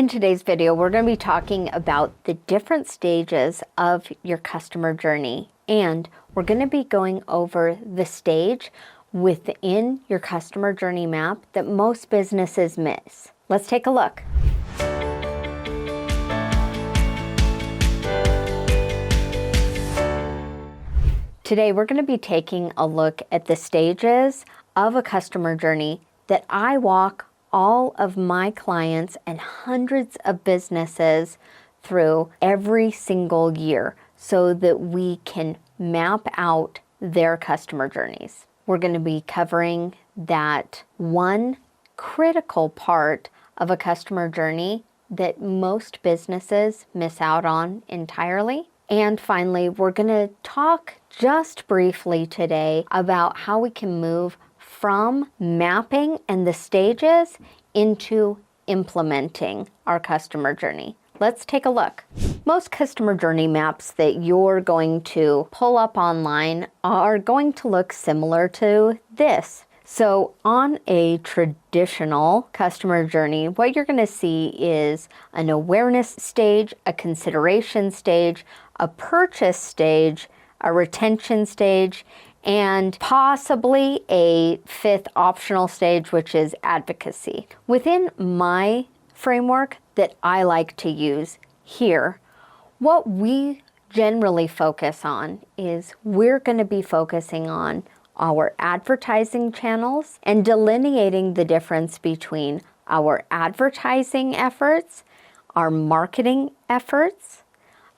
In today's video, we're going to be talking about the different stages of your customer journey, and we're going to be going over the stage within your customer journey map that most businesses miss. Let's take a look. Today, we're going to be taking a look at the stages of a customer journey that I walk all of my clients and hundreds of businesses through every single year so that we can map out their customer journeys. We're going to be covering that one critical part of a customer journey that most businesses miss out on entirely. And finally, we're going to talk just briefly today about how we can move from mapping and the stages into implementing our customer journey. Let's take a look. Most customer journey maps that you're going to pull up online are going to look similar to this. So on a traditional customer journey, what you're going to see is an awareness stage, a consideration stage, a purchase stage, a retention stage, and possibly a fifth optional stage, which is advocacy. Within my framework that I like to use here, what we generally focus on is we're going to be focusing on our advertising channels and delineating the difference between our advertising efforts, our marketing efforts,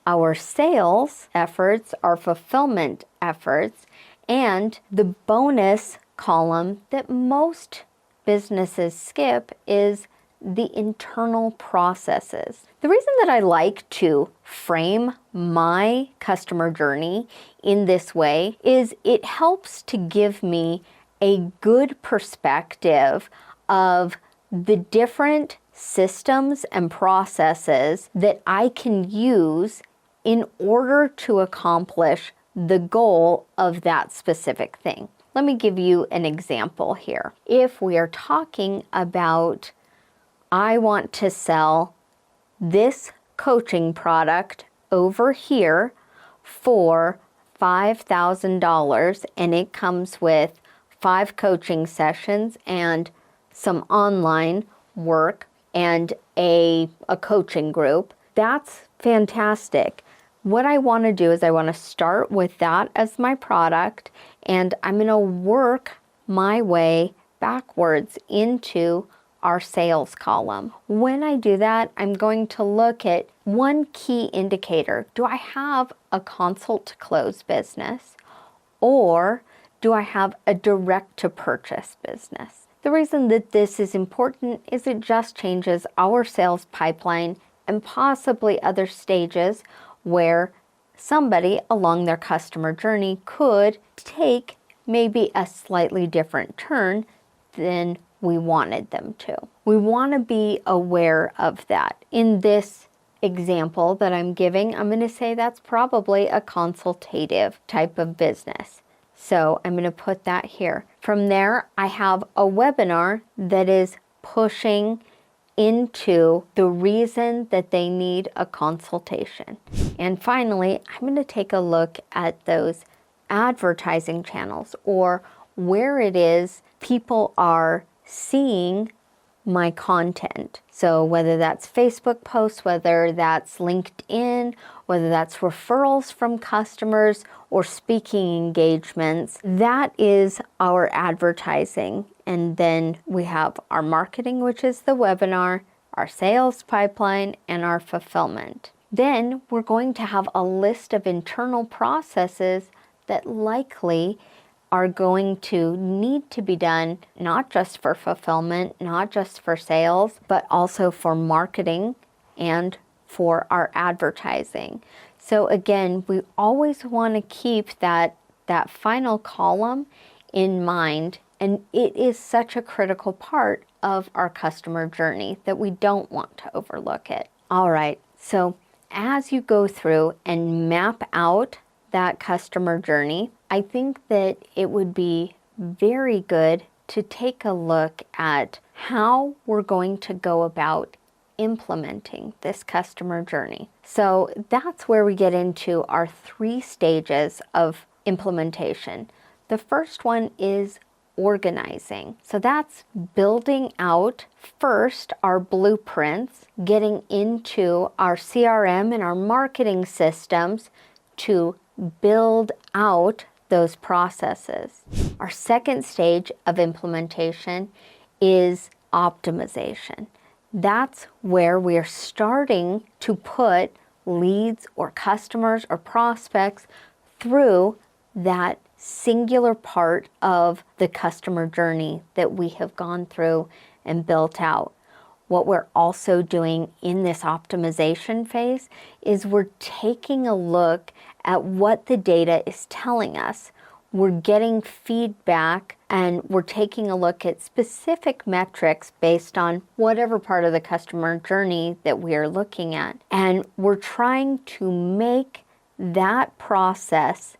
our sales efforts, our fulfillment efforts, and the bonus column that most businesses skip is the internal processes. The reason that I like to frame my customer journey in this way is it helps to give me a good perspective of the different systems and processes that I can use in order to accomplish the goal of that specific thing. Let me give you an example here. If we are talking about, I want to sell this coaching product over here for $5,000, and it comes with 5 coaching sessions and some online work and a coaching group, that's fantastic. What I want to do is I want to start with that as my product, and I'm going to work my way backwards into our sales column. When I do that, I'm going to look at one key indicator. Do I have a consult to close business, or do I have a direct to purchase business? The reason that this is important is it just changes our sales pipeline and possibly other stages where somebody along their customer journey could take maybe a slightly different turn than we wanted them to. We want to be aware of that. In this example that I'm giving, I'm going to say that's probably a consultative type of business. So I'm going to put that here. From there, I have a webinar that is pushing into the reason that they need a consultation. And finally, I'm going to take a look at those advertising channels, or where it is people are seeing my content. So whether that's Facebook posts, whether that's LinkedIn, whether that's referrals from customers or speaking engagements, that is our advertising. And then we have our marketing, which is the webinar, our sales pipeline, and our fulfillment. Then we're going to have a list of internal processes that likely are going to need to be done, not just for fulfillment, not just for sales, but also for marketing and for our advertising. So again, we always want to keep that final column in mind, and it is such a critical part of our customer journey that we don't want to overlook it. All right, so as you go through and map out that customer journey, I think that it would be very good to take a look at how we're going to go about implementing this customer journey. So that's where we get into our 3 stages of implementation. The first one is organizing. So that's building out first our blueprints, getting into our CRM and our marketing systems to build out those processes. Our second stage of implementation is optimization. That's where we are starting to put leads or customers or prospects through that singular part of the customer journey that we have gone through and built out. What we're also doing in this optimization phase is we're taking a look at what the data is telling us. We're getting feedback and we're taking a look at specific metrics based on whatever part of the customer journey that we are looking at. And we're trying to make that process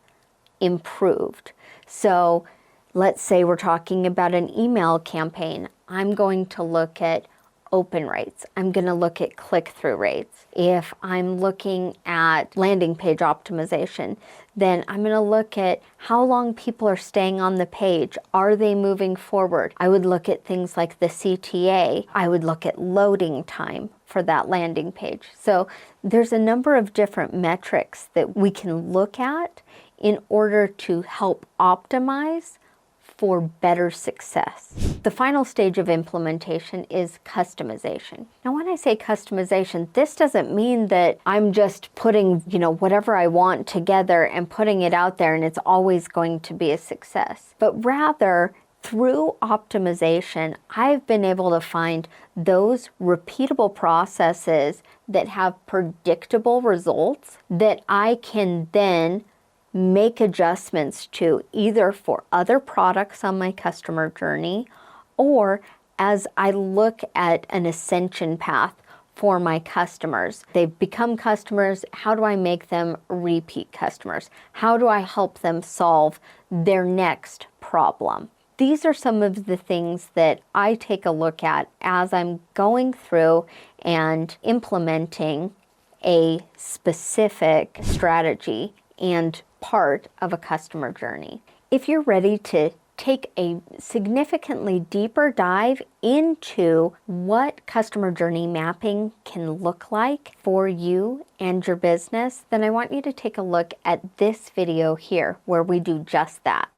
improved. So let's say we're talking about an email campaign. I'm going to look at open rates. I'm going to look at click-through rates. If I'm looking at landing page optimization, then I'm going to look at how long people are staying on the page. Are they moving forward? I would look at things like the CTA. I would look at loading time for that landing page. So there's a number of different metrics that we can look at in order to help optimize for better success. The final stage of implementation is customization. Now, when I say customization, this doesn't mean that I'm just putting, whatever I want together and putting it out there and it's always going to be a success. But rather, through optimization, I've been able to find those repeatable processes that have predictable results that I can then make adjustments to, either for other products on my customer journey or as I look at an ascension path for my customers. They've become customers. How do I make them repeat customers? How do I help them solve their next problem? These are some of the things that I take a look at as I'm going through and implementing a specific strategy and part of a customer journey. If you're ready to take a significantly deeper dive into what customer journey mapping can look like for you and your business, then I want you to take a look at this video here where we do just that.